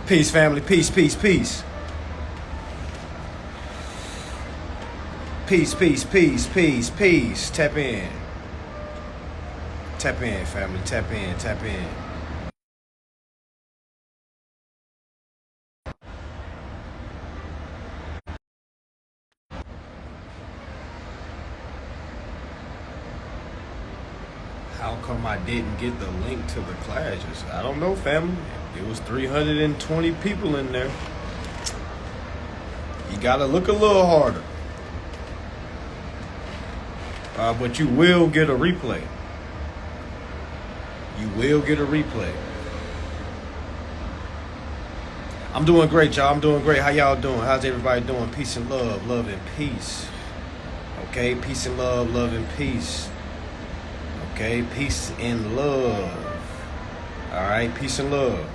Peace, family. Peace, peace, peace. Peace, peace, peace, peace, peace. Tap in. Tap in, family. Tap in, tap in. How come I didn't get the link to the classes? I don't know, family. It was 320 people in there. You gotta look a little harder. But you will get a replay. You will get a replay. I'm doing great, y'all. I'm doing great. How y'all doing? How's everybody doing? Peace and love. Love and peace. Okay? Peace and love. Love and peace. Okay? Peace and love. All right? Peace and love.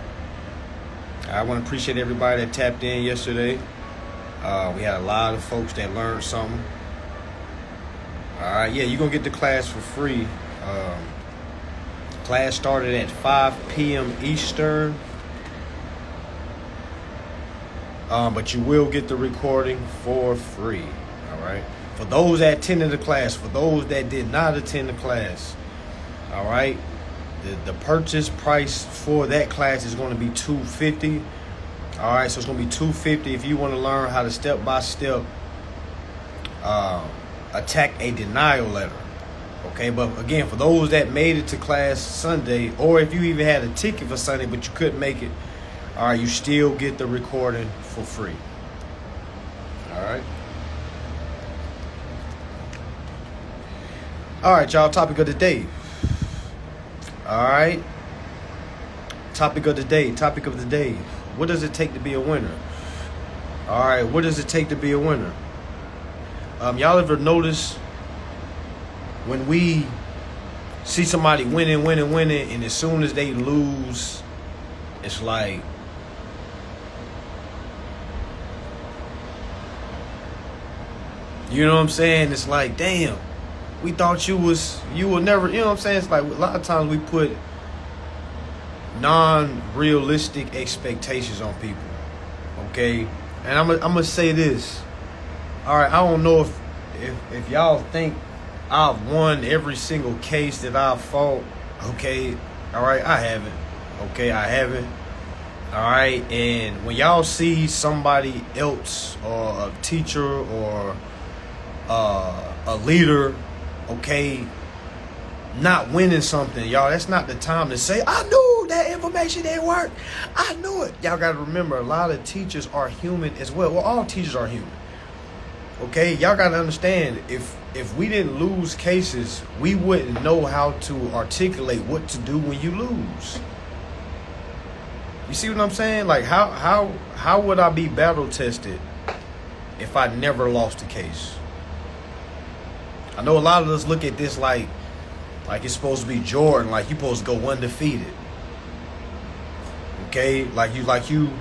I want to appreciate everybody that tapped in yesterday. We had a lot of folks that learned something. All right, yeah, you're going to get the class for free. Class started at 5 p.m. Eastern. But you will get the recording for free. All right. For those that attended the class, for those that did not attend the class, all right, the purchase price for that class is going to be $250. All right, so it's going to be $250 if you want to learn how to step-by-step attack a denial letter. Okay, but again, for those that made it to class Sunday, or if you even had a ticket for Sunday but you couldn't make it, all right, you still get the recording for free. All right. All right, y'all, topic of the day. All right. Topic of the day. What does it take to be a winner? All right, what does it take to be a winner? Y'all ever notice when we see somebody winning, and as soon as they lose, it's like, you know what I'm saying? It's like, damn, we thought you will never, you know what I'm saying? It's like a lot of times we put non-realistic expectations on people, okay? And I'm gonna say this. All right, I don't know if y'all think I've won every single case that I've fought. Okay, all right, I haven't. Okay, I haven't. All right, and when y'all see somebody else or a teacher or a leader, okay, not winning something, y'all, that's not the time to say, I knew that information didn't work. I knew it. Y'all got to remember, a lot of teachers are human as well. Well, all teachers are human. Okay, y'all got to understand, if we didn't lose cases, we wouldn't know how to articulate what to do when you lose. You see what I'm saying? Like, how would I be battle tested if I never lost a case? I know a lot of us look at this like it's supposed to be Jordan, like you supposed to go undefeated. Okay, it's you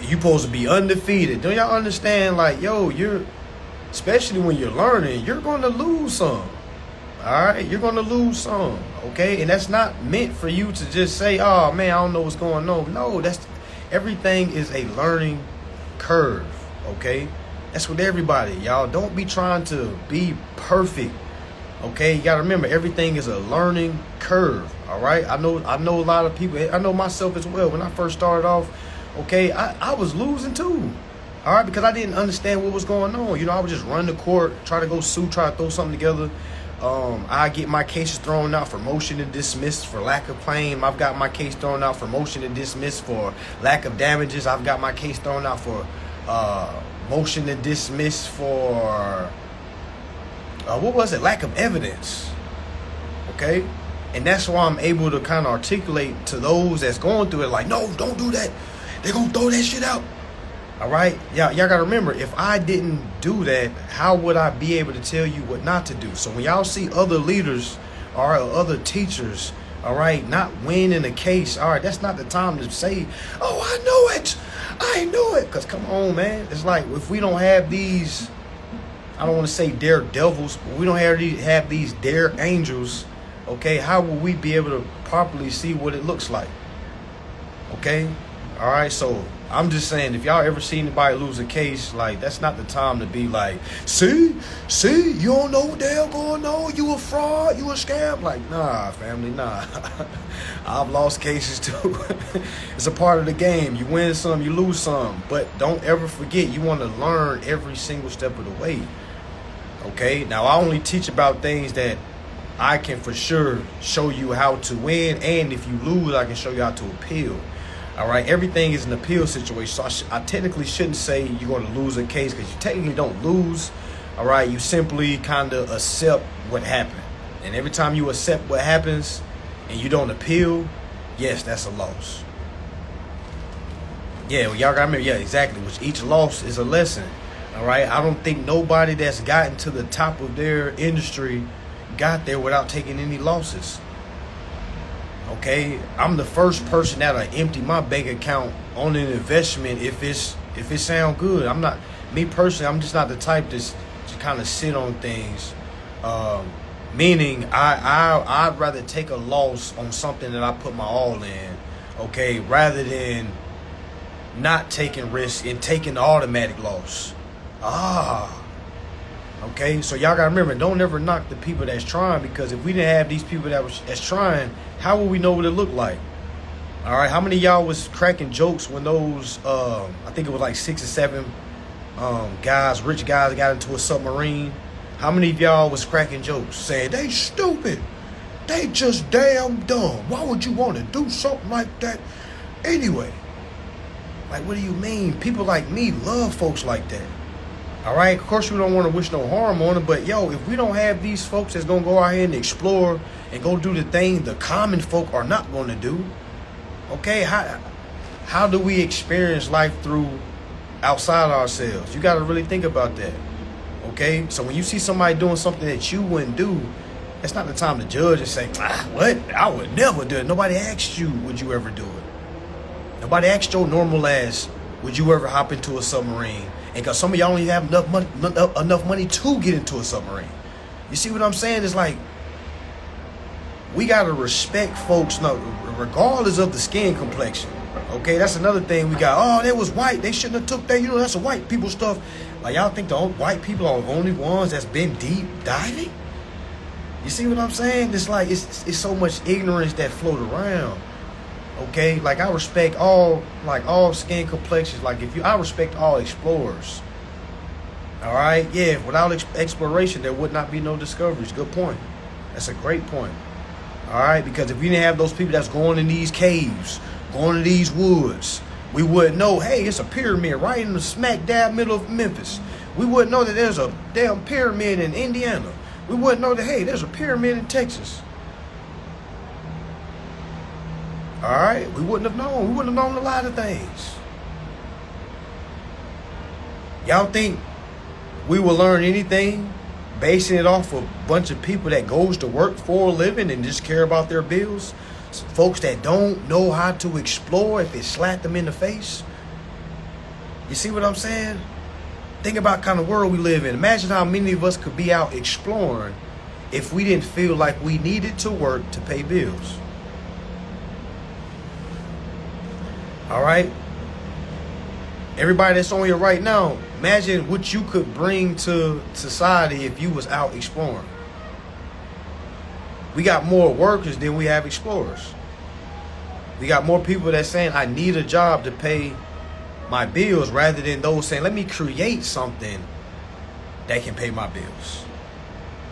supposed to be undefeated. Don't y'all understand? Like, yo, especially when you're learning, you're going to lose some. All right, you're going to lose some. Okay, and that's not meant for you to just say, oh man, I don't know what's going on. No, everything is a learning curve. Okay, that's with everybody, y'all. Don't be trying to be perfect. Okay, you gotta remember, everything is a learning curve. All right, I know a lot of people. I know myself as well. When I first started off, okay, I was losing too. All right, because I didn't understand what was going on. You know, I would just run the court, try to go sue, try to throw something together. I get my cases thrown out for motion to dismiss for lack of claim. I've got my case thrown out for motion to dismiss for lack of damages. I've got my case thrown out for motion to dismiss for lack of evidence. Okay, and that's why I'm able to kind of articulate to those that's going through it, like, no, don't do that. They're gonna throw that shit out. All right, y'all gotta remember, if I didn't do that, how would I be able to tell you what not to do? So when y'all see other leaders or other teachers, all right, not winning a case, all right, that's not the time to say, oh, I know it, I knew it. Because come on, man, it's like, if we don't have these, I don't want to say daredevils, but we don't have these dare angels, okay, how will we be able to properly see what it looks like? Okay, All right, so I'm just saying, if y'all ever see anybody lose a case, like, that's not the time to be like, see, you don't know what the hell going on, you a fraud, you a scam. Like, nah, family, nah. I've lost cases too. It's a part of the game. You win some, you lose some. But don't ever forget, you want to learn every single step of the way. Okay? Now, I only teach about things that I can for sure show you how to win. And if you lose, I can show you how to appeal. All right, everything is an appeal situation. So I technically shouldn't say you're going to lose a case, because you technically don't lose. All right, you simply kind of accept what happened. And every time you accept what happens and you don't appeal, yes, that's a loss. Yeah, well, y'all got to remember, yeah, exactly. Which each loss is a lesson. All right, I don't think nobody that's gotten to the top of their industry got there without taking any losses. Okay, I'm the first person that'll empty my bank account on an investment if it sound good. I'm not, me personally, I'm just not the type to kind of sit on things. Meaning, I'd rather take a loss on something that I put my all in, okay, rather than not taking risk and taking the automatic loss. Okay, so y'all gotta remember, don't ever knock the people that's trying, because if we didn't have these people that's trying, how would we know what it looked like? All right, how many of y'all was cracking jokes when those, I think it was like 6 or 7 guys, rich guys, got into a submarine? How many of y'all was cracking jokes saying, they stupid, they just damn dumb, why would you want to do something like that anyway? Like, what do you mean? People like me love folks like that. All right, of course, we don't want to wish no harm on them, but yo, if we don't have these folks that's going to go out here and explore and go do the thing the common folk are not going to do, okay, how do we experience life through outside ourselves? You got to really think about that, okay? So when you see somebody doing something that you wouldn't do, it's not the time to judge and say, what? I would never do it. Nobody asked you, would you ever do it? Nobody asked your normal ass, would you ever hop into a submarine? And because some of y'all only have enough money to get into a submarine. You see what I'm saying? It's like, we got to respect folks, regardless of the skin complexion. Okay, that's another thing we got. Oh, they was white. They shouldn't have took that. You know, that's a white people stuff. Like, y'all think the white people are the only ones that's been deep diving? You see what I'm saying? It's like, it's so much ignorance that float around. Okay, like, I respect all skin complexions. Like, I respect all explorers. All right, yeah, without exploration, there would not be no discoveries. Good point. That's a great point. All right, because if we didn't have those people that's going in these caves, going to these woods, we wouldn't know, hey, it's a pyramid right in the smack dab middle of Memphis. We wouldn't know that there's a damn pyramid in Indiana. We wouldn't know that, hey, there's a pyramid in Texas. All right, we wouldn't have known. We wouldn't have known a lot of things. Y'all think we will learn anything basing it off of a bunch of people that goes to work for a living and just care about their bills? Folks that don't know how to explore if it slapped them in the face? You see what I'm saying? Think about kind of world we live in. Imagine how many of us could be out exploring if we didn't feel like we needed to work to pay bills. All right? Everybody that's on here right now, imagine what you could bring to society if you was out exploring. We got more workers than we have explorers. We got more people that's saying, I need a job to pay my bills, rather than those saying, let me create something that can pay my bills.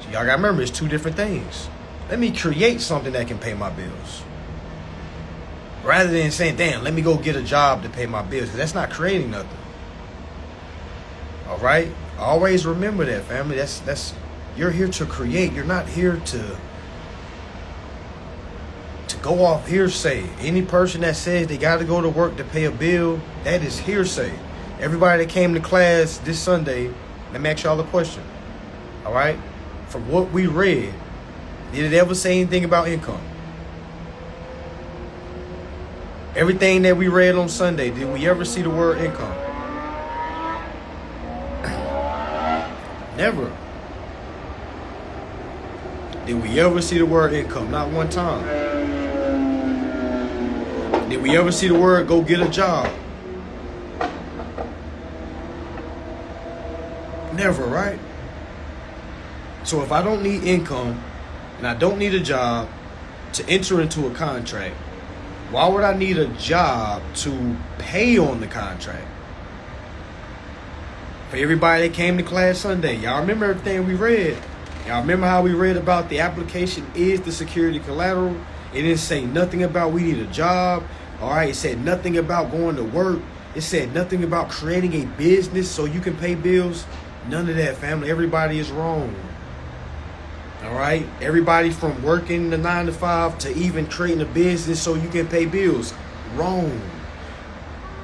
So y'all gotta remember, it's two different things. Let me create something that can pay my bills, rather than saying, damn, let me go get a job to pay my bills. Because that's not creating nothing. All right? Always remember that, family. That's you're here to create. You're not here to go off hearsay. Any person that says they got to go to work to pay a bill, that is hearsay. Everybody that came to class this Sunday, let me ask y'all a question. All right? From what we read, did it ever say anything about income? Everything that we read on Sunday, did we ever see the word income? Never. Did we ever see the word income? Not one time. Did we ever see the word go get a job? Never, right? So if I don't need income and I don't need a job to enter into a contract, why would I need a job to pay on the contract? For everybody that came to class Sunday, y'all remember everything we read? Y'all remember how we read about the application is the security collateral? It didn't say nothing about we need a job. All right, it said nothing about going to work. It said nothing about creating a business so you can pay bills. None of that, family. Everybody is wrong. All right, everybody from working the 9 to 5 to even creating a business so you can pay bills. Wrong.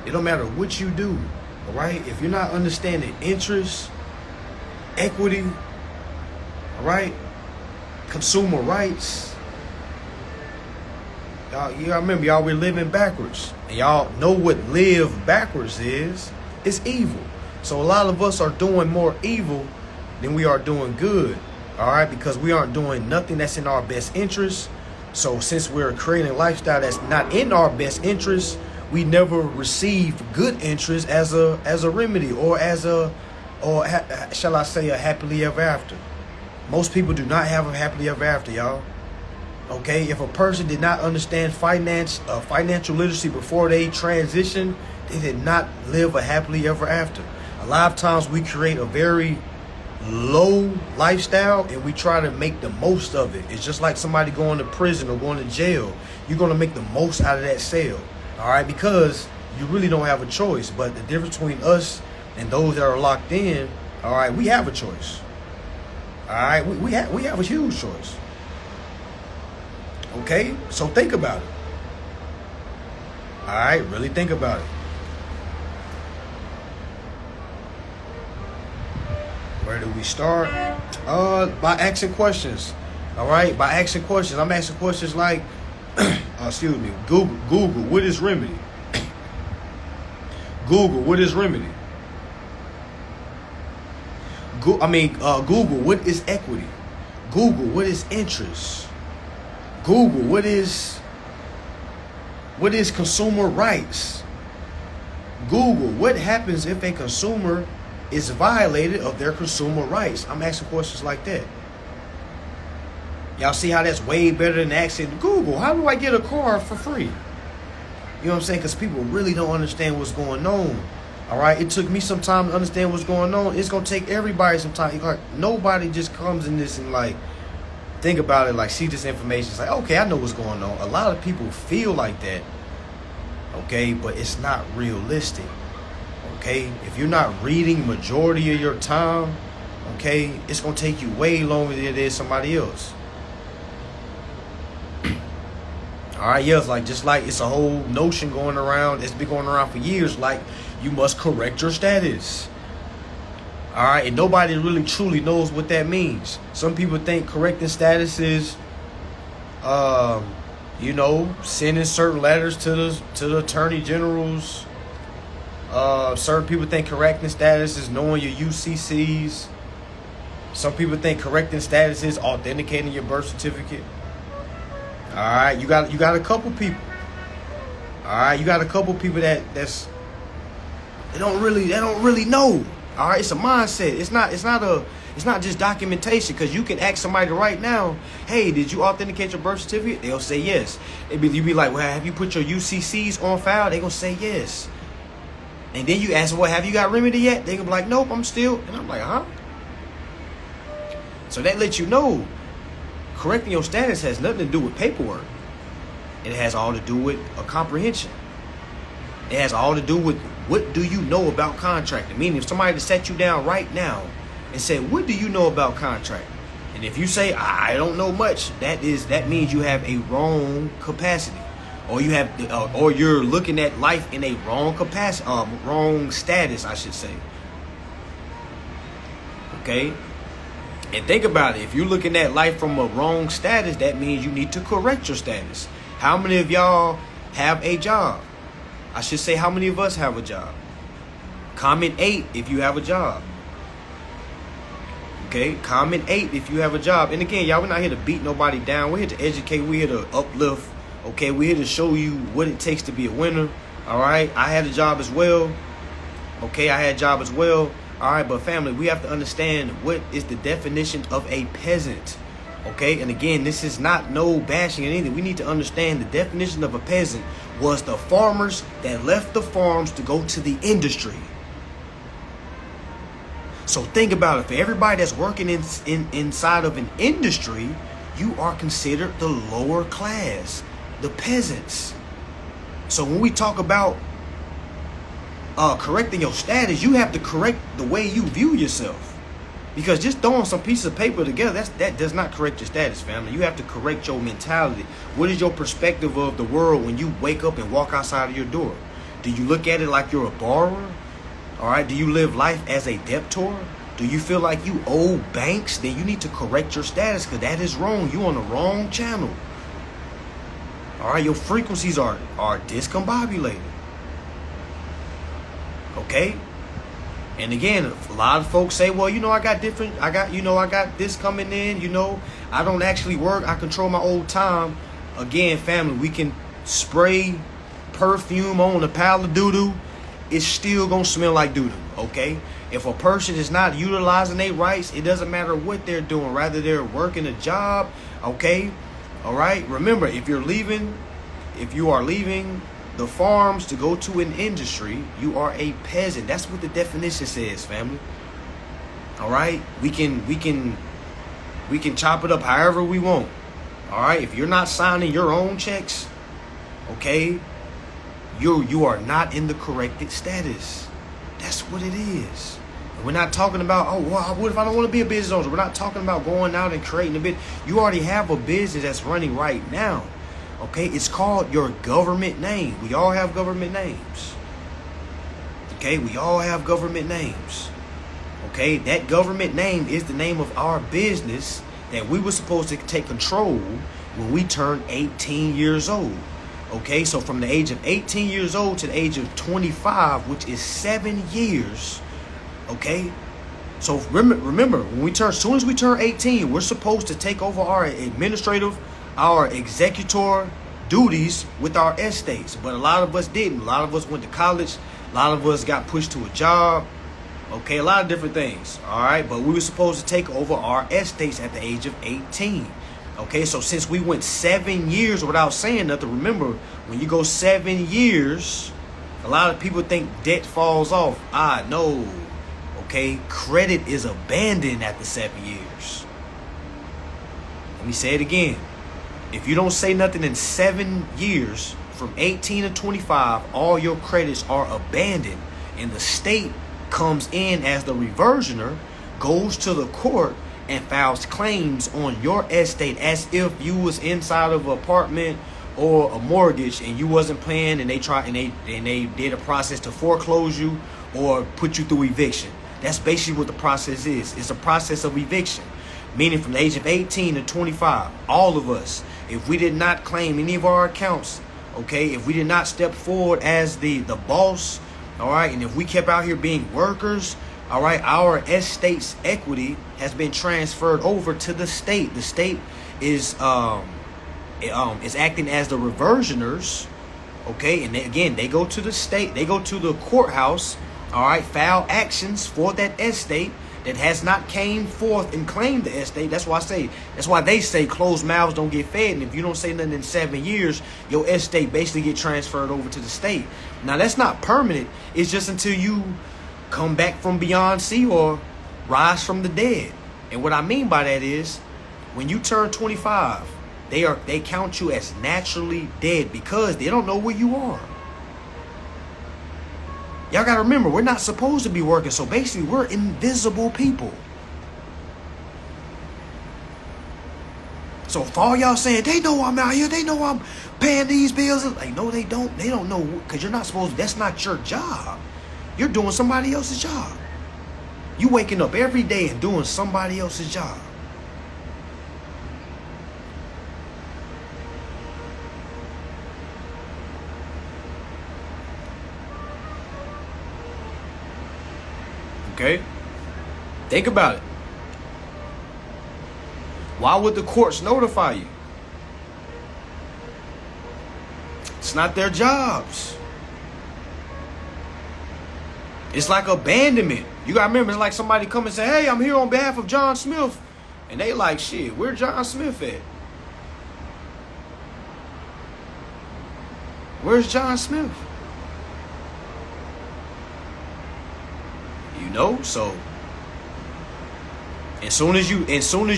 It don't matter what you do. All right, if you're not understanding interest, equity, all right, consumer rights, y'all remember, y'all, we're living backwards. And y'all know what live backwards is. It's evil. So a lot of us are doing more evil than we are doing good. All right, because we aren't doing nothing that's in our best interest. So since we're creating a lifestyle that's not in our best interest, we never receive good interest as a remedy or shall I say a happily ever after. Most people do not have a happily ever after, y'all. Okay, if a person did not understand financial literacy before they transition, they did not live a happily ever after. A lot of times we create a very low lifestyle and we try to make the most of it. It's just like somebody going to prison or going to jail. You're going to make the most out of that cell. All right, because you really don't have a choice. But the difference between us and those that are locked in, all right, we have a choice. All right, we have a huge choice. Okay, so think about it. All right, really think about it. Where do we start? By asking questions. All right, by asking questions. I'm asking questions like, excuse me, Google, what is remedy? Google, what is remedy? Google, what is equity? Google, what is interest? Google, what is consumer rights? Google, what happens if a consumer is violated of their consumer rights? I'm asking questions like that. Y'all see how that's way better than asking Google, how do I get a car for free? You know what I'm saying? Because people really don't understand what's going on. All right, it took me some time to understand what's going on. It's gonna take everybody some time. Like, nobody just comes in this and like think about it, like see this information. It's like, okay, I know what's going on. A lot of people feel like that. Okay, but it's not realistic. Okay, if you're not reading majority of your time, okay, it's gonna take you way longer than it is somebody else. All right, yeah, it's like just like it's a whole notion going around. It's been going around for years. Like you must correct your status. All right, and nobody really truly knows what that means. Some people think correcting status is, sending certain letters to the attorney generals. Certain people think correcting status is knowing your UCCs. Some people think correcting status is authenticating your birth certificate. All right, you got a couple people. All right, you got a couple people that's they don't really know. All right, it's a mindset. It's not just documentation, because you can ask somebody right now, hey, did you authenticate your birth certificate? They'll say yes. You be like, well, have you put your UCCs on file? They gonna say yes. And then you ask them, well, have you got remedy yet? They gonna be like, nope, I'm still. And I'm like, huh? So that lets you know correcting your status has nothing to do with paperwork. It has all to do with a comprehension. It has all to do with what do you know about contracting. Meaning, if somebody sat you down right now and said, what do you know about contracting? And if you say, I don't know much, that means you have a wrong capacity. Or you're looking at life in a wrong capacity, wrong status, I should say. Okay? And think about it. If you're looking at life from a wrong status, that means you need to correct your status. How many of y'all have a job? I should say, how many of us have a job? Comment 8 if you have a job. Okay? Comment 8 if you have a job. And again, y'all, we're not here to beat nobody down. We're here to educate. We're here to uplift. Okay, we're here to show you what it takes to be a winner. All right, I had a job as well. Okay, I had a job as well. All right, but family, we have to understand what is the definition of a peasant. Okay, and again, this is not no bashing or anything. We need to understand the definition of a peasant was the farmers that left the farms to go to the industry. So think about it. For everybody that's working inside of an industry, you are considered the lower class, the peasants. So when we talk about correcting your status, you have to correct the way you view yourself. Because just throwing some pieces of paper together, that does not correct your status, family. You have to correct your mentality. What is your perspective of the world when you wake up and walk outside of your door? Do you look at it like you're a borrower? All right. Do you live life as a debtor? Do you feel like you owe banks? Then you need to correct your status, because that is wrong. You're on the wrong channel. All right. Your frequencies are discombobulated. Okay. And again, a lot of folks say, well, I got this coming in, I don't actually work. I control my own time. Again, family, we can spray perfume on a pile of doo-doo. It's still going to smell like doo-doo, okay? If a person is not utilizing their rights, it doesn't matter what they're doing. Rather, they're working a job, okay? All right? Remember, if you are leaving the farms to go to an industry, you are a peasant. That's what the definition says, family. All right, we can chop it up however we want. All right, if you're not signing your own checks, okay, you are not in the corrected status. That's what it is. And we're not talking about, oh, well, what if I don't want to be a business owner? We're not talking about going out and creating a business. You already have a business that's running right now. Okay, it's called your government name. We all have government names. Okay, we all have government names. Okay, that government name is the name of our business that we were supposed to take control when we turned 18 years old. Okay, so from the age of 18 years old to the age of 25, which is 7 years. Okay, so remember, as soon as we turn 18, we're supposed to take over our executor duties with our estates. But a lot of us didn't. A lot of us went to college. A lot of us got pushed to a job. Okay, a lot of different things. All right, but we were supposed to take over our estates at the age of 18. Okay, so since we went 7 years without saying nothing, remember, when you go 7 years, a lot of people think debt falls off. No. Okay, credit is abandoned after 7 years. Let me say it again. If you don't say nothing in 7 years, from 18 to 25, all your credits are abandoned. And the state comes in as the reversioner, goes to the court, and files claims on your estate as if you was inside of an apartment or a mortgage and you wasn't paying, and they did a process to foreclose you or put you through eviction. That's basically what the process is. It's a process of eviction. Meaning from the age of 18 to 25, all of us, if we did not claim any of our accounts, okay, if we did not step forward as the boss, all right, and if we kept out here being workers, all right, our estate's equity has been transferred over to the state. The state is acting as the reversioners, okay, and they go to the state, they go to the courthouse, all right, file actions for that estate that has not came forth and claimed the estate. That's why they say closed mouths don't get fed. And if you don't say nothing in 7 years, your estate basically get transferred over to the state. Now that's not permanent. It's just until you come back from beyond sea or rise from the dead. And what I mean by that is, when you turn 25, they count you as naturally dead because they don't know where you are. Y'all got to remember, we're not supposed to be working. So basically, we're invisible people. So for all y'all saying, they know I'm out here, they know I'm paying these bills. Like, no, they don't. They don't know, because you're not supposed to. That's not your job. You're doing somebody else's job. You waking up every day and doing somebody else's job. Okay? Think about it. Why would the courts notify you? It's not their jobs. It's like abandonment. You gotta remember, it's like somebody come and say, hey, I'm here on behalf of John Smith. And they like, shit, where John Smith at? Where's John Smith? You know, so as soon as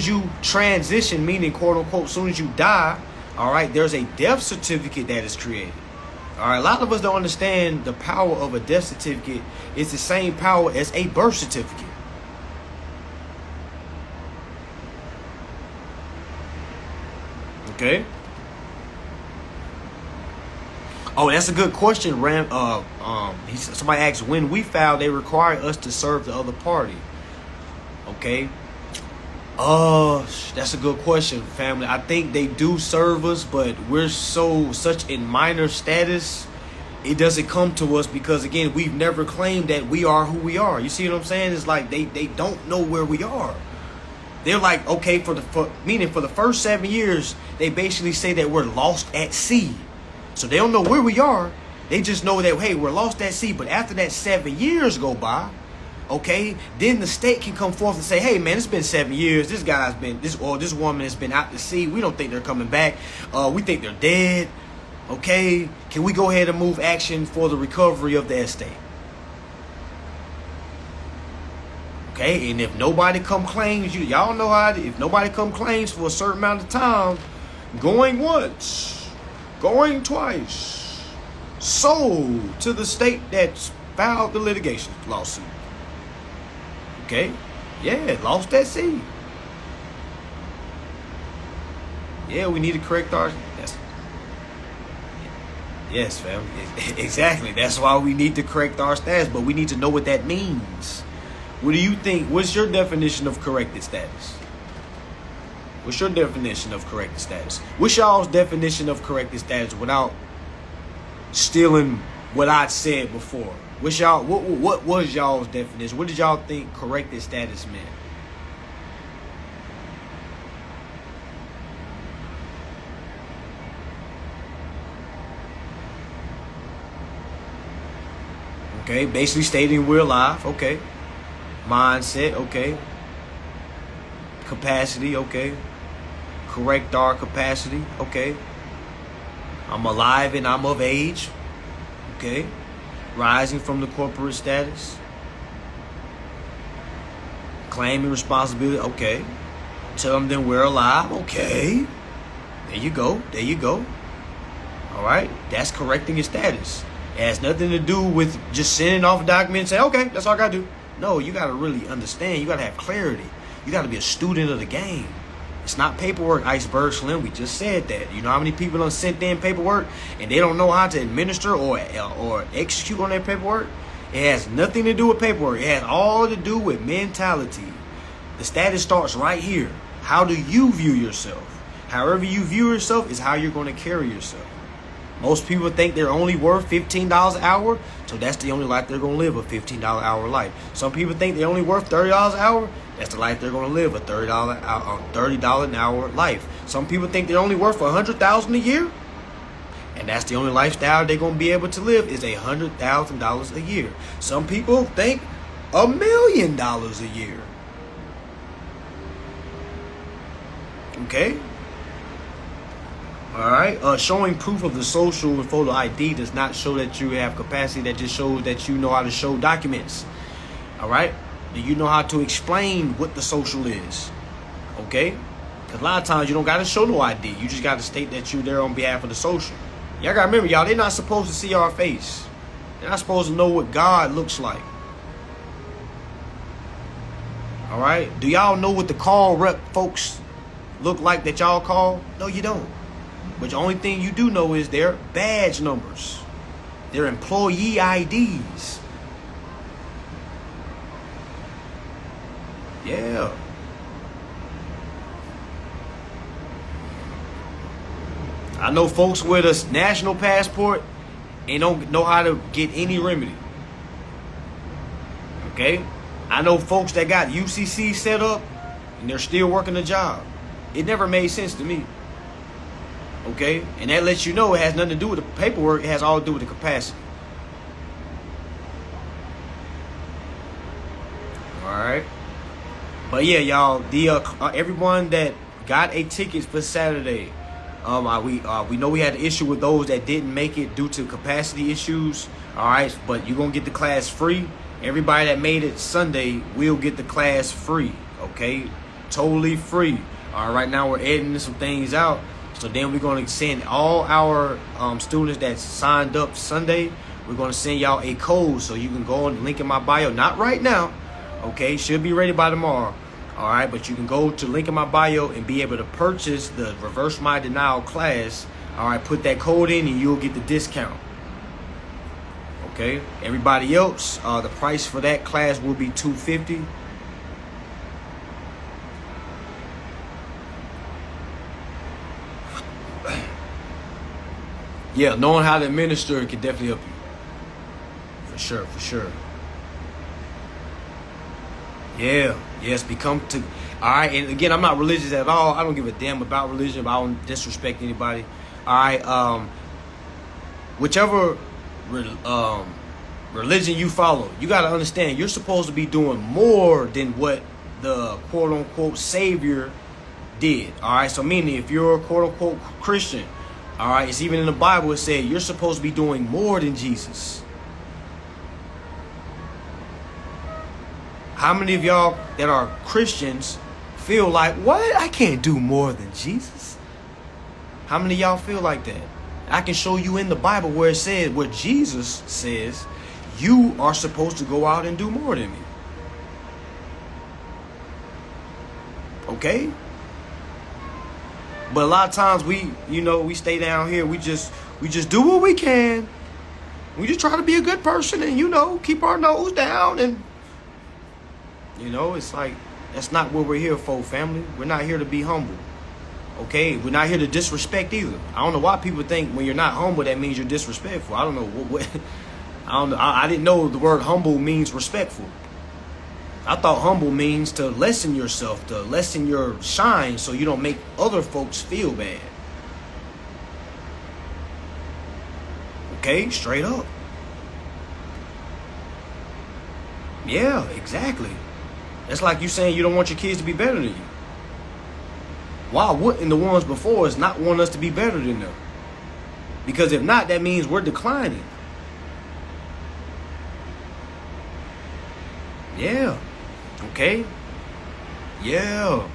you transition, meaning quote unquote, as soon as you die, all right, there's a death certificate that is created. All right, a lot of us don't understand the power of a death certificate. It's the same power as a birth certificate. Okay. Oh, that's a good question, Ram. Somebody asked, when we file, they require us to serve the other party. Okay. That's a good question, family. I think they do serve us, but we're such in minor status, it doesn't come to us because, again, we've never claimed that we are who we are. You see what I'm saying? It's like they don't know where we are. They're like, okay, meaning for the first 7 years, they basically say that we're lost at sea. So they don't know where we are. They just know that, hey, we're lost at sea. But after that 7 years go by, okay, then the state can come forth and say, hey, man, it's been 7 years. This woman has been out to sea. We don't think they're coming back. We think they're dead. Okay, can we go ahead and move action for the recovery of the estate? Okay, and if nobody come claims y'all know how if nobody come claims for a certain amount of time, going once, going twice, sold to the state that's filed the litigation lawsuit. Okay, yeah, lost at sea. Yeah, we need to correct our. Yes, fam. Exactly. That's why we need to correct our status, but we need to know what that means. What do you think? What's your definition of corrected status? What's your definition of corrected status? What's y'all's definition of corrected status without stealing what I said before? What was y'all's definition? What did y'all think corrected status meant? Okay, basically stating we're alive. Okay. Mindset. Okay. Capacity. Okay. Correct our capacity. Okay. I'm alive and I'm of age. Okay. Rising from the corporate status. Claiming responsibility. Okay. Tell them we're alive. Okay. There you go. There you go. All right. That's correcting your status. It has nothing to do with just sending off a document and say, okay, that's all I got to do. No, you got to really understand. You got to have clarity. You got to be a student of the game. It's not paperwork, Iceberg Slim. We just said that. You know how many people done sent in paperwork and they don't know how to administer or execute on their paperwork? It has nothing to do with paperwork. It has all to do with mentality. The status starts right here. How do you view yourself? However you view yourself is how you're going to carry yourself. Most people think they're only worth $15 an hour, so that's the only life they're going to live, a $15 an hour life. Some people think they're only worth $30 an hour, that's the life they're going to live, a $30 an hour life. Some people think they're only worth $100,000 a year, and that's the only lifestyle they're going to be able to live is $100,000 a year. Some people think $1 million a year. Okay? All right, showing proof of the social and photo ID does not show that you have capacity. That just shows that you know how to show documents. All right, do you know how to explain what the social is? Okay, because a lot of times you don't got to show no ID. You just got to state that you're there on behalf of the social. Y'all got to remember, y'all, they're not supposed to see our face. They're not supposed to know what God looks like. All right, do y'all know what the call rep folks look like that y'all call? No, you don't. But the only thing you do know is their badge numbers, their employee IDs. Yeah. I know folks with a national passport and don't know how to get any remedy. Okay? I know folks that got UCC set up and they're still working the job. It never made sense to me. Okay, and that lets you know it has nothing to do with the paperwork. It has all to do with the capacity. All right, but yeah, y'all, the everyone that got a ticket for Saturday, we know we had an issue with those that didn't make it due to capacity issues. All right, but you're gonna get the class free. Everybody that made it Sunday will get the class free. Okay, totally free. All right, right now we're editing some things out. So then we're going to send all our students that signed up Sunday, we're going to send y'all a code so you can go on the link in my bio. Not right now, okay? Should be ready by tomorrow, all right? But you can go to the link in my bio and be able to purchase the Reverse My Denial class, all right? Put that code in and you'll get the discount, okay? Everybody else, the price for that class will be $250. Yeah, knowing how to administer can definitely help you. For sure, for sure. Yeah, yes, all right, and again, I'm not religious at all. I don't give a damn about religion, but I don't disrespect anybody. All right, whichever religion you follow, you got to understand you're supposed to be doing more than what the quote-unquote Savior did. All right, so meaning if you're a quote-unquote Christian, all right, it's even in the Bible, it said you're supposed to be doing more than Jesus. How many of y'all that are Christians feel like, what? I can't do more than Jesus? How many of y'all feel like that? I can show you in the Bible where it says, where Jesus says, you are supposed to go out and do more than me. Okay? But a lot of times we stay down here. We just do what we can. We just try to be a good person and, keep our nose down. And, it's like, that's not what we're here for, family. We're not here to be humble. Okay? We're not here to disrespect either. I don't know why people think when you're not humble, that means you're disrespectful. I don't know what I don't know. I didn't know the word humble means respectful. I thought humble means to lessen yourself, to lessen your shine so you don't make other folks feel bad. Okay, straight up. Yeah, exactly. That's like you saying you don't want your kids to be better than you. Why wouldn't the ones before us not want us to be better than them? Because if not, that means we're declining. Yeah. Okay? Yeah.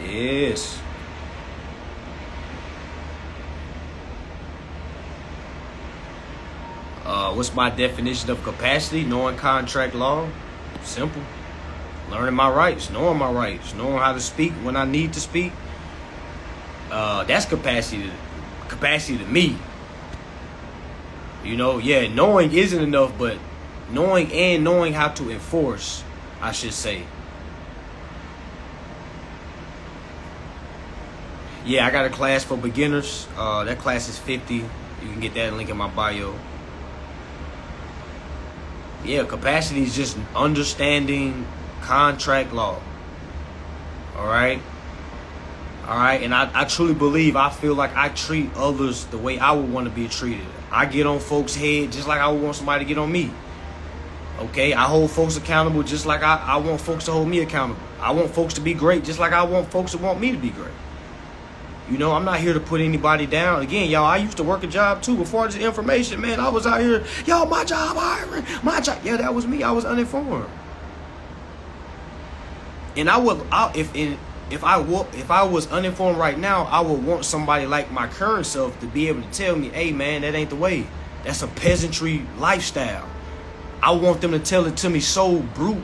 Yes. What's my definition of capacity? Knowing contract law. Simple. Learning my rights. Knowing my rights. Knowing how to speak when I need to speak. That's capacity to me. Knowing isn't enough, but knowing how to enforce, I should say. Yeah, I got a class for beginners. That class is $50. You can get that link in my bio. Yeah, capacity is just understanding contract law. All right? All right, and I truly believe, I feel like I treat others the way I would want to be treated. I get on folks' head just like I would want somebody to get on me. Okay, I hold folks accountable just like I want folks to hold me accountable. I want folks to be great just like I want folks to want me to be great. I'm not here to put anybody down. Again, y'all, I used to work a job too. Before this information, man, I was out here, my job hiring, my job. Yeah, that was me. I was uninformed. And if I was uninformed right now, I would want somebody like my current self to be able to tell me, hey, man, that ain't the way. That's a peasantry lifestyle. I want them to tell it to me so brute.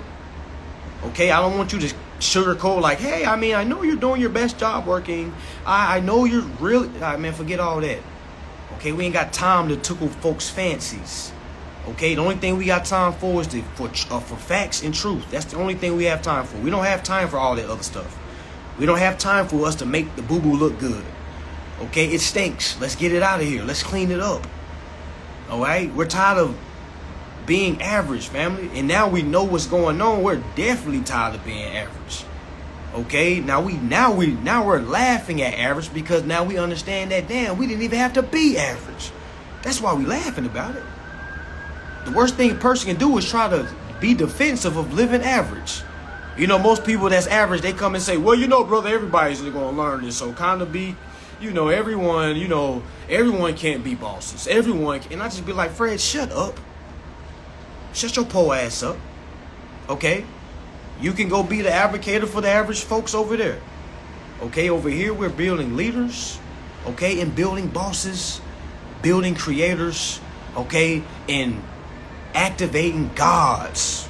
Okay, I don't want you to sugarcoat like, hey, I know you're doing your best job working. I know you're really, man, forget all that. Okay, we ain't got time to tickle folks' fancies. Okay, the only thing we got time for is for facts and truth. That's the only thing we have time for. We don't have time for all that other stuff. We don't have time for us to make the boo-boo look good. Okay, it stinks. Let's get it out of here. Let's clean it up. All right, we're tired of being average, family. And now we know what's going on. We're definitely tired of being average. Okay, now we're laughing at average because now we understand that, damn, we didn't even have to be average. That's why we laughing about it. The worst thing a person can do is try to be defensive of living average. You know, most people that's average, they come and say, well, you know, brother, everybody's going to learn this. So kind of be, everyone can't be bosses. And I just be like, Fred, shut up. Shut your poor ass up. Okay? You can go be the advocate for the average folks over there. Okay, over here we're building leaders, okay, and building bosses, building creators, okay, and activating gods.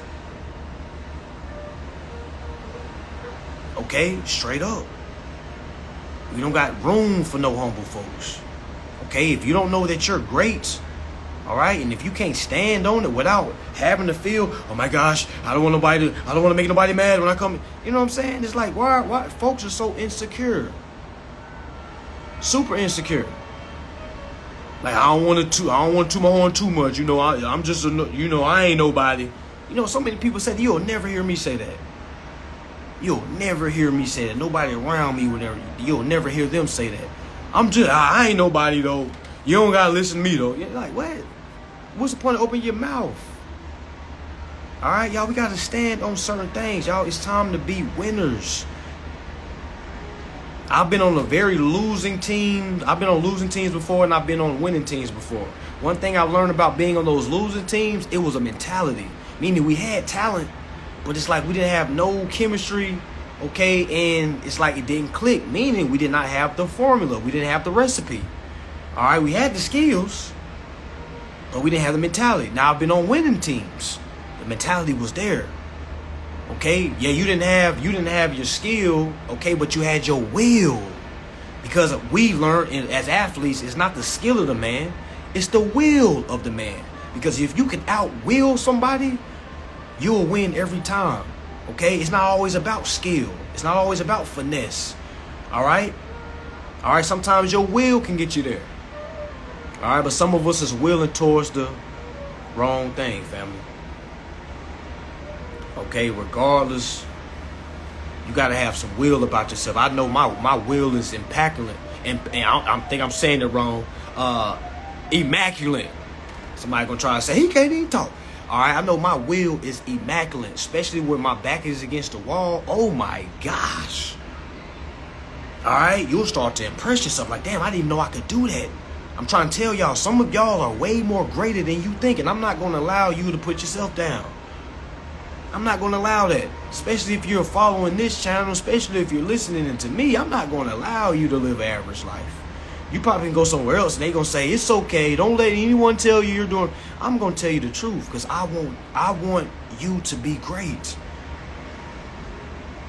Okay, straight up. We don't got room for no humble folks. Okay, if you don't know that you're great, all right, and if you can't stand on it without having to feel, oh my gosh, I don't want to make nobody mad when I come. You know what I'm saying? It's like, why folks are so insecure, super insecure. Like I don't want to toot my horn too much. You know, I'm just I ain't nobody. You know, so many people said you'll never hear me say that. You'll never hear me say that. Nobody around me would ever. You'll never hear them say that. I ain't nobody though. You don't gotta listen to me though. You're like, what? What's the point of opening your mouth? All right, y'all, we gotta stand on certain things, y'all. It's time to be winners. I've been on a very losing team. I've been on losing teams before, and I've been on winning teams before. One thing I've learned about being on those losing teams, it was a mentality. Meaning we had talent, but it's like we didn't have no chemistry, okay? And it's like it didn't click, meaning we did not have the formula. We didn't have the recipe. All right, we had the skills, but we didn't have the mentality. Now, I've been on winning teams. The mentality was there. Okay? Yeah, you didn't have your skill, okay, but you had your will. Because we learned as athletes, it's not the skill of the man, it's the will of the man. Because if you can out-will somebody, you'll win every time. Okay? It's not always about skill. It's not always about finesse. All right? All right, sometimes your will can get you there. All right, but some of us is willing towards the wrong thing, family. Okay, regardless, you got to have some will about yourself. I know my will is immaculate, and I think I'm saying it wrong. Immaculate. Somebody gonna try to say he can't even talk. All right, I know my will is immaculate, especially when my back is against the wall. Oh my gosh. All right, you'll start to impress yourself like, damn, I didn't even know I could do that. I'm trying to tell y'all, some of y'all are way more greater than you think, and I'm not going to allow you to put yourself down. I'm not going to allow that, especially if you're following this channel, especially if you're listening to me. I'm not going to allow you to live an average life. You probably can go somewhere else, and they're going to say, it's okay. Don't let anyone tell you you're doing. I'm going to tell you the truth because I want you to be great.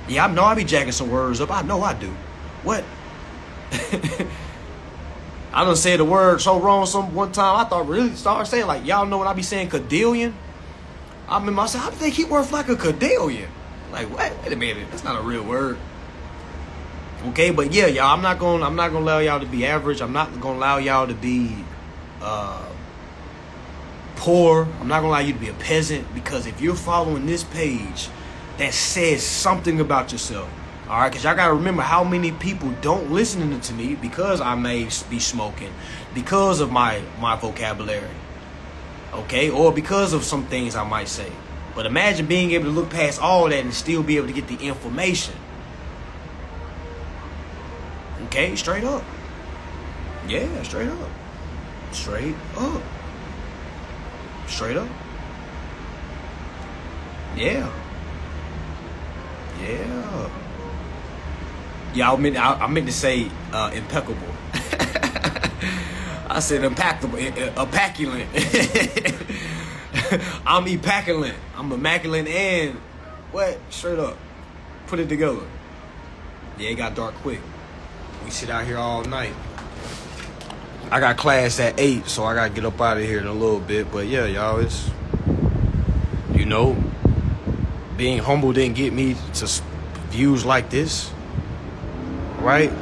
Yeah, I know I be jacking some words up. I know I do. What? I done said the word so wrong one time. I thought really started saying like, y'all know when I be saying cadillion? I remember I said, I think he worth like a cadillion. Like, what? Wait a minute, that's not a real word. Okay, but yeah, y'all, I'm not gonna allow y'all to be average. I'm not gonna allow y'all to be poor. I'm not gonna allow you to be a peasant, because if you're following this page, that says something about yourself. All right, because y'all got to remember how many people don't listen to me because I may be smoking, because of my vocabulary, okay, or because of some things I might say. But imagine being able to look past all that and still be able to get the information. Okay, straight up. Yeah, straight up. Straight up. Straight up. Yeah. Yeah. Yeah, I meant to say impeccable. I said impeccable, immaculate. I'm immaculate. I'm immaculate and what? Straight up. Put it together. Yeah, it got dark quick. We sit out here all night. I got class at 8, so I got to get up out of here in a little bit. But yeah, y'all, it's, being humble didn't get me to views like this. Right?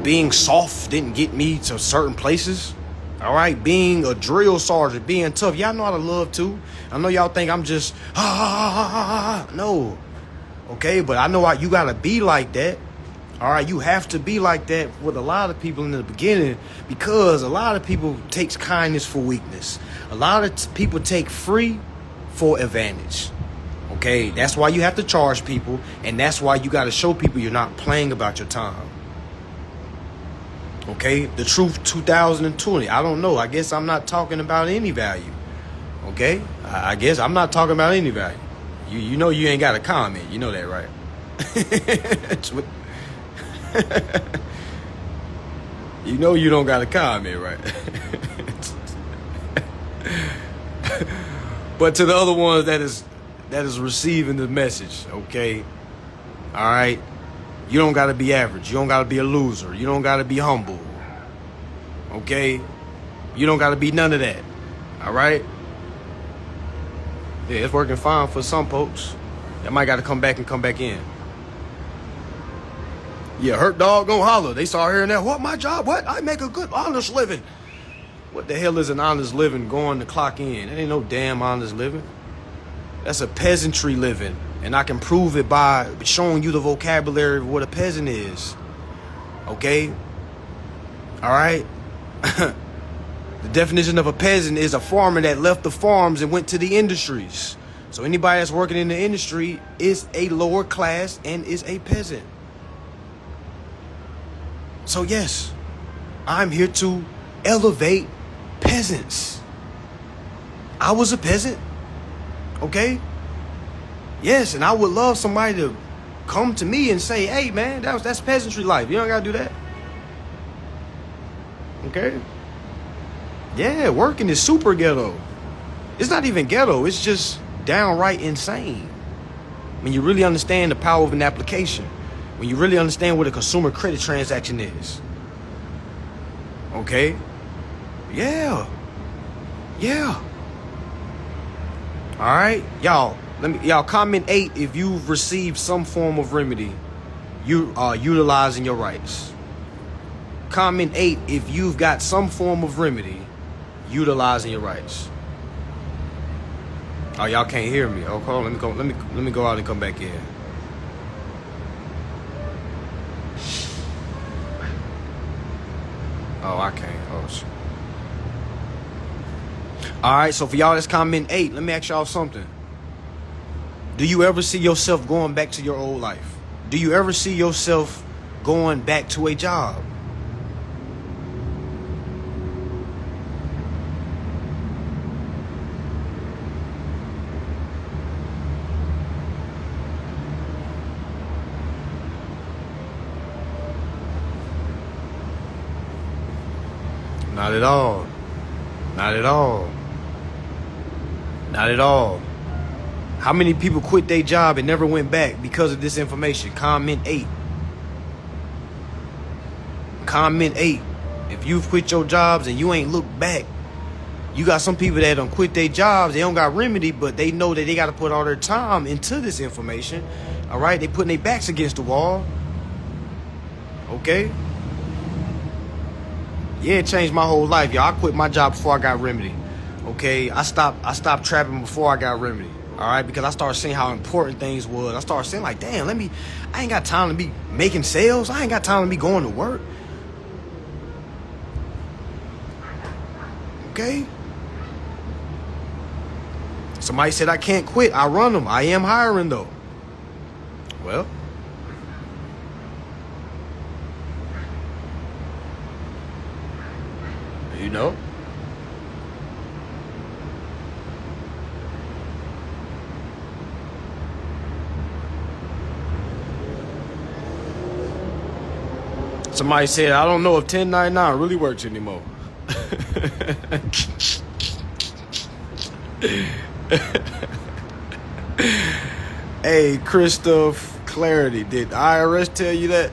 Being soft didn't get me to certain places. All All right, being a drill sergeant, being tough. Y'all know how to love too. I know y'all think I'm just no. Okay, but I know why you gotta be like that. All right, you have to be like that with a lot of people in the beginning, because a lot of people takes kindness for weakness. A lot of people take free for advantage. Okay, that's why you have to charge people, and that's why you got to show people you're not playing about your time. Okay, the truth 2020. I don't know. I guess I'm not talking about any value. Okay, I guess I'm not talking about any value. You know you ain't got a comment. You know that, right? You know you don't got a comment, right? But to the other ones that is receiving the message, okay? All right? You don't got to be average. You don't got to be a loser. You don't got to be humble. Okay? You don't got to be none of that. All right? Yeah, it's working fine for some folks. They might got to come back in. Yeah, hurt dog gonna holler. They start hearing that. What, my job? What? I make a good, honest living. What the hell is an honest living going to clock in? That ain't no damn honest living. That's a peasantry living. And I can prove it by showing you the vocabulary of what a peasant is. Okay? All right? The definition of a peasant is a farmer that left the farms and went to the industries. So anybody that's working in the industry is a lower class and is a peasant. So yes, I'm here to elevate peasants. I was a peasant. Okay? Yes, and I would love somebody to come to me and say, hey man, that's peasantry life. You don't gotta do that. Okay? Yeah, working is super ghetto. It's not even ghetto, it's just downright insane. When you really understand the power of an application. When you really understand what a consumer credit transaction is. Okay? Yeah. All right, y'all. Y'all comment 8 if you've received some form of remedy. You are utilizing your rights. Comment 8 if you've got some form of remedy, utilizing your rights. Oh, y'all can't hear me. Oh, hold on. Let me go out and come back in. Oh, I can't. Oh, shit. All right, so for y'all that's comment 8, let me ask y'all something. Do you ever see yourself going back to your old life? Do you ever see yourself going back to a job? Not at all. Not at all. Not at all. How many people quit their job and never went back because of this information? Comment 8. Comment 8. If you've quit your jobs and you ain't looked back, you got some people that don't quit their jobs. They don't got remedy, but they know that they got to put all their time into this information. All right? They putting their backs against the wall. Okay? Yeah, it changed my whole life, y'all. I quit my job before I got remedy. Okay, I stopped trapping before I got remedy. All right, because I started seeing how important things was. I started saying like, damn, I ain't got time to be making sales. I ain't got time to be going to work. Okay. Somebody said I can't quit. I run them. I am hiring though. Well. You know? Somebody said, I don't know if 1099 really works anymore. Hey, Christoph Clarity, did IRS tell you that?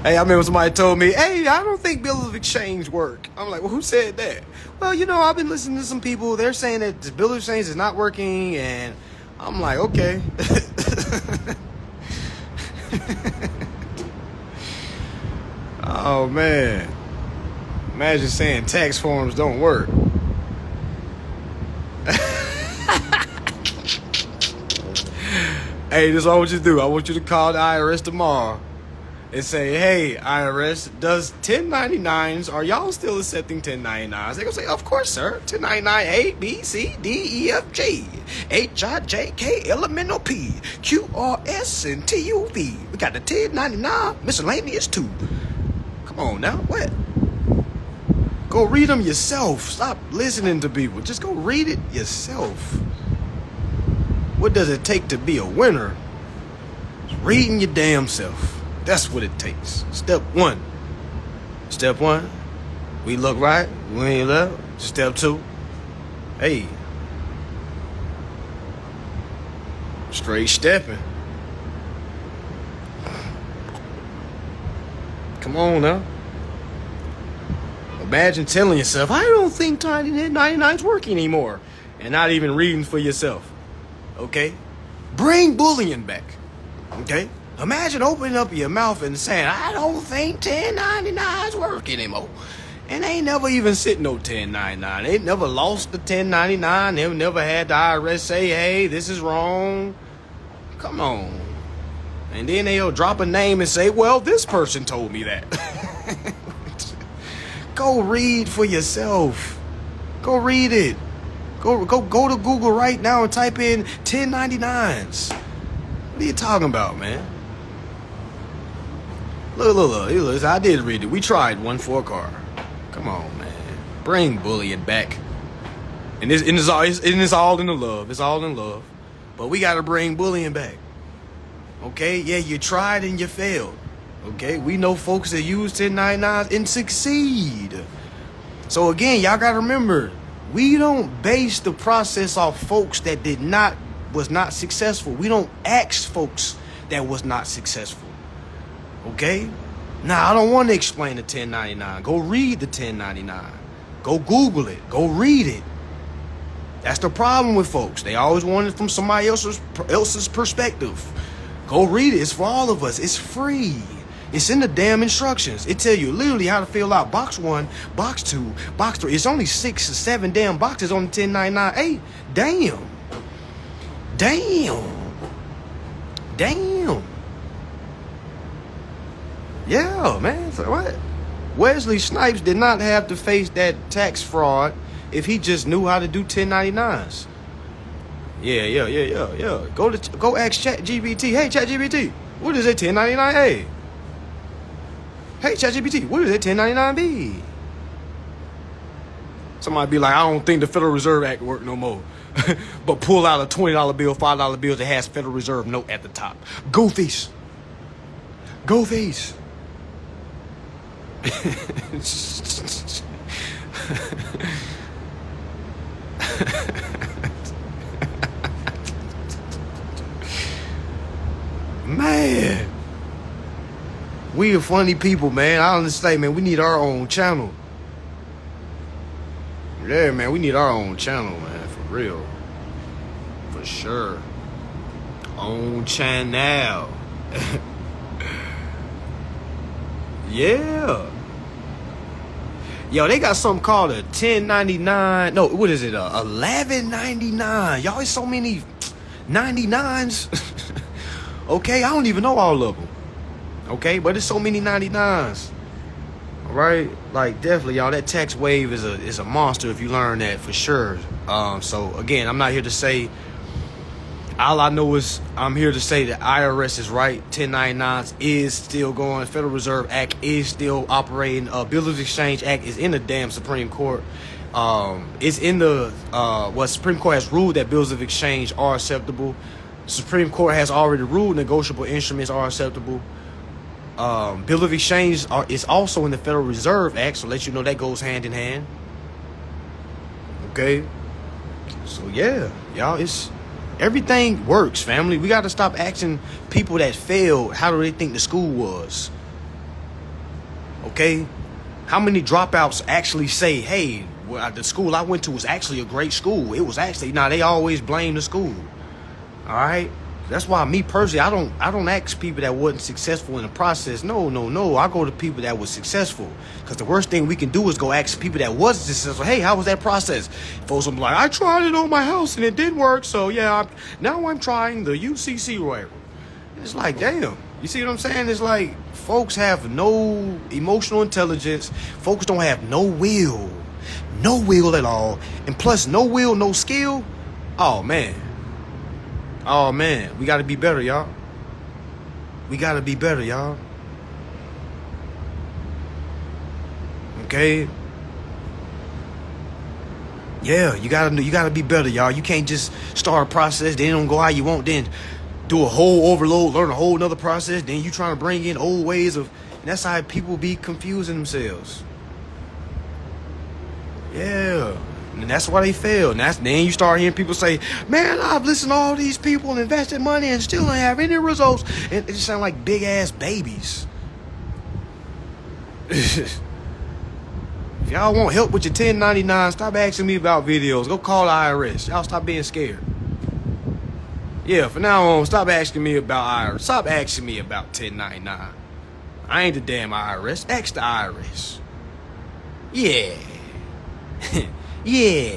Hey, I remember somebody told me, hey, I don't think Bill of Exchange work. I'm like, well, who said that? Well, you know, I've been listening to some people. They're saying that the Bill of Exchange is not working. And I'm like, okay. Oh, man. Imagine saying tax forms don't work. Hey, this is what I want you to do. I want you to call the IRS tomorrow and say, hey, IRS, does 1099s, are y'all still accepting 1099s? They're going to say, of course, sir. 1099 A, B, C, D, E, F, G, H, I, J, K, L, M, N, O, P, Q, R, S, and T, U, V. We got the 1099 miscellaneous too. Come on now, what? Go read them yourself. Stop listening to people. Just go read it yourself. What does it take to be a winner? It's reading your damn self. That's what it takes. Step one. Step one, we look right, we ain't left. Step two, hey, straight stepping. Come on now. Imagine telling yourself, I don't think 1099's working anymore, and not even reading for yourself. Okay? Bring bullying back. Okay? Imagine opening up your mouth and saying, I don't think 1099's working anymore. And they ain't never even sent no 1099. They never lost the 1099. They never had the IRS say, hey, this is wrong. Come on. And then they'll drop a name and say, well, this person told me that. Go read for yourself. Go read it. Go to Google right now and type in 1099s. What are you talking about, man? Look. I did read it. We tried one for a car. Come on, man. Bring bullying back. And it's all in the love. It's all in love. But we got to bring bullying back. Okay? Yeah, you tried and you failed. Okay? We know folks that use 1099s and succeed. So again, y'all got to remember, we don't base the process off folks that was not successful. We don't ask folks that was not successful. Okay? Now, I don't want to explain the 1099. Go read the 1099. Go Google it. Go read it. That's the problem with folks. They always want it from somebody else's perspective. Go read it. It's for all of us. It's free. It's in the damn instructions. It tell you literally how to fill out box 1, box 2, box 3. It's only 6 or 7 damn boxes on the 1099. Damn. Yeah, man. So what? Wesley Snipes did not have to face that tax fraud if he just knew how to do 1099s. Yeah. Go ask ChatGPT. Hey, ChatGPT, what is a 1099A? Hey, ChatGPT, what is a 1099B? Somebody be like, I don't think the Federal Reserve Act work no more. But pull out a $20 bill, $5 bill that has Federal Reserve note at the top. Go face. Man, we are funny people, man. I understand, man. We need our own channel. Yeah, man, we need our own channel, man, for real. For sure. Own channel. Yeah. Yo, they got something called a 1099. No, what is it? 1199. Y'all, it's so many 99s. Okay, I don't even know all of them. Okay, but it's so many 99s. All right, like definitely, y'all. That tax wave is a monster if you learn that for sure. So again, I'm not here to say. All I know is I'm here to say that IRS is right. 1099s is still going. Federal Reserve Act is still operating. Bill of Exchange Act is in the damn Supreme Court. It's in the Supreme Court has ruled that bills of exchange are acceptable. Supreme Court has already ruled negotiable instruments are acceptable. Bill of exchange is also in the Federal Reserve Act, so let you know that goes hand in hand. Okay, so yeah, y'all, everything works, family. We got to stop asking people that failed, how do they think the school was? Okay? How many dropouts actually say, hey, well, the school I went to was actually a great school? It was actually, they always blame the school. All right? That's why me personally, I don't ask people that wasn't successful in the process. No. I go to people that was successful. Because the worst thing we can do is go ask people that wasn't successful, hey, how was that process? Folks will be like, I tried it on my house and it didn't work. So yeah, now I'm trying the UCC waiver. It's like, damn. You see what I'm saying? It's like folks have no emotional intelligence. Folks don't have no will. No will at all. And plus, no will, no skill. Oh, man. We got to be better, y'all. We got to be better, y'all. Okay? Yeah, you gotta be better, y'all. You can't just start a process, then it don't go how you want, then do a whole overload, learn a whole nother process, then you trying to bring in old ways of, and that's how people be confusing themselves. Yeah. And that's why they fail. And then you start hearing people say, man, I've listened to all these people and invested money and still don't have any results. And it just sound like big ass babies. If y'all want help with your 1099, stop asking me about videos. Go call the IRS. Y'all stop being scared. Yeah, from now on, stop asking me about IRS. Stop asking me about 1099. I ain't the damn IRS. Ask the IRS. Yeah. Yeah.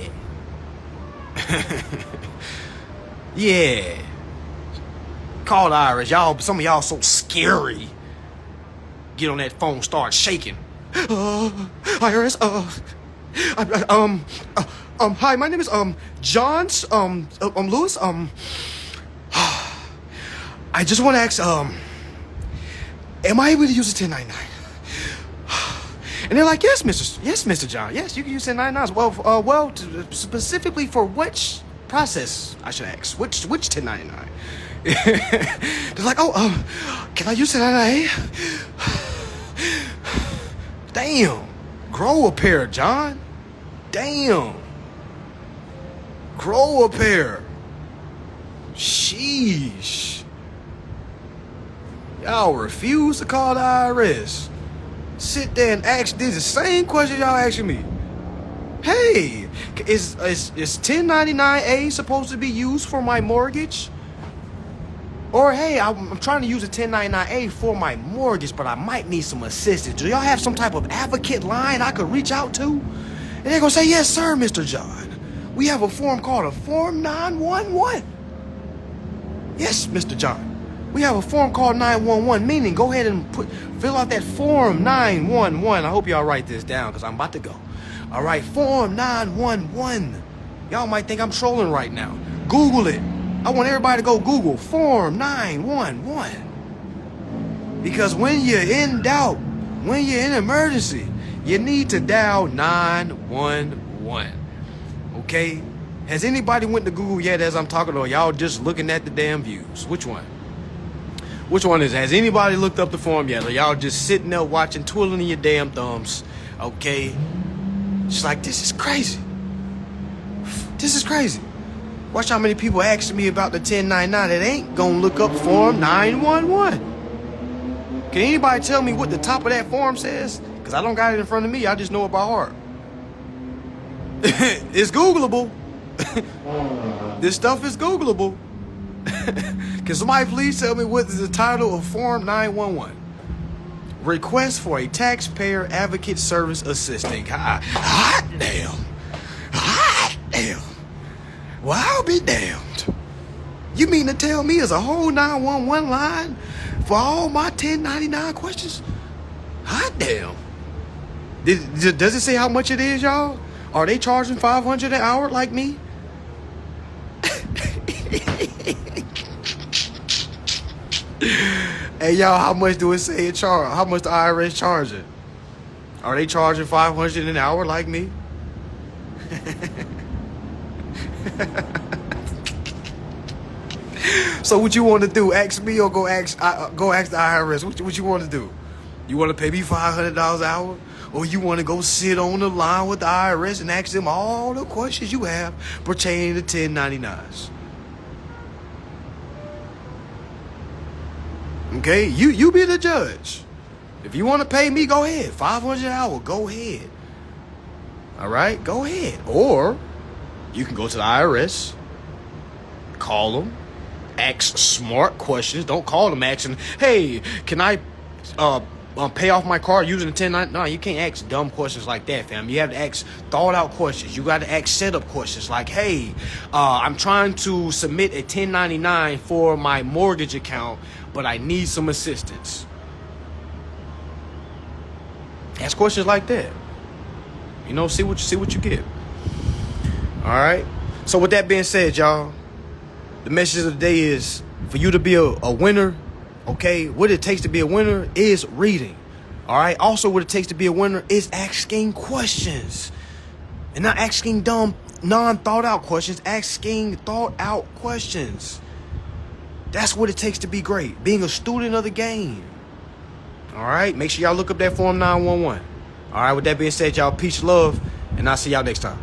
Yeah. Call the IRS. Y'all, some of y'all so scary. Get on that phone, start shaking. IRS, hi, my name is, John, Lewis, I just want to ask, am I able to use a 1099? And they're like, yes, Mr. John. Yes, you can use 1099s. Well, specifically for which process, I should ask. Which 1099? They're like, can I use 1099? Damn. Grow a pair, John. Damn. Grow a pair. Sheesh. Y'all refuse to call the IRS. Sit there and ask these the same question y'all asking me. Hey, is 1099A supposed to be used for my mortgage? Or hey, I'm trying to use a 1099A for my mortgage, but I might need some assistance. Do y'all have some type of advocate line I could reach out to? And they're gonna say, yes, sir, Mr. John. We have a form called a Form 911. Yes, Mr. John. We have a form called 911, meaning go ahead and fill out that Form 911. I hope y'all write this down because I'm about to go. All right, Form 911. Y'all might think I'm trolling right now. Google it. I want everybody to go Google Form 911. Because when you're in doubt, when you're in emergency, you need to dial 911. Okay? Has anybody went to Google yet as I'm talking, or y'all just looking at the damn views? Which one? Which one is it? Has anybody looked up the form yet? Or y'all just sitting there watching, twiddling your damn thumbs? Okay? It's like, this is crazy. This is crazy. Watch how many people asking me about the 1099 that ain't gonna look up Form 911. Can anybody tell me what the top of that form says? Because I don't got it in front of me. I just know it by heart. It's Googleable. This stuff is Googleable. Can somebody please tell me what is the title of Form 911? Request for a taxpayer advocate service assistant. Hot damn. Hot damn. Well, I'll be damned. You mean to tell me there's a whole 911 line for all my 1099 questions? Hot damn. Does it say how much it is, y'all? Are they charging $500 an hour like me? Hey, y'all, how much do it say it charge? How much the IRS charging? Are they charging $500 an hour like me? So what you want to do? Ask me or go ask the IRS? What you want to do? You want to pay me $500 an hour? Or you want to go sit on the line with the IRS and ask them all the questions you have pertaining to 1099s? Okay, you be the judge. If you want to pay me, go ahead. $500 an hour, go ahead. All right, go ahead. Or you can go to the IRS, call them, ask smart questions. Don't call them asking, hey, can I pay off my car using the 1099? No, you can't ask dumb questions like that, fam. You have to ask thought out questions. You got to ask setup questions like, hey, I'm trying to submit a 1099 for my mortgage account, but I need some assistance. Ask questions like that. You know, see what you get. All right. So with that being said, y'all, the message of the day is for you to be a winner. Okay, what it takes to be a winner is reading. All right. Also, what it takes to be a winner is asking questions, and not asking dumb, non-thought out questions. Asking thought out questions. That's what it takes to be great. Being a student of the game. All right. Make sure y'all look up that Form 911. All right. With that being said, y'all, peace, love, and I'll see y'all next time.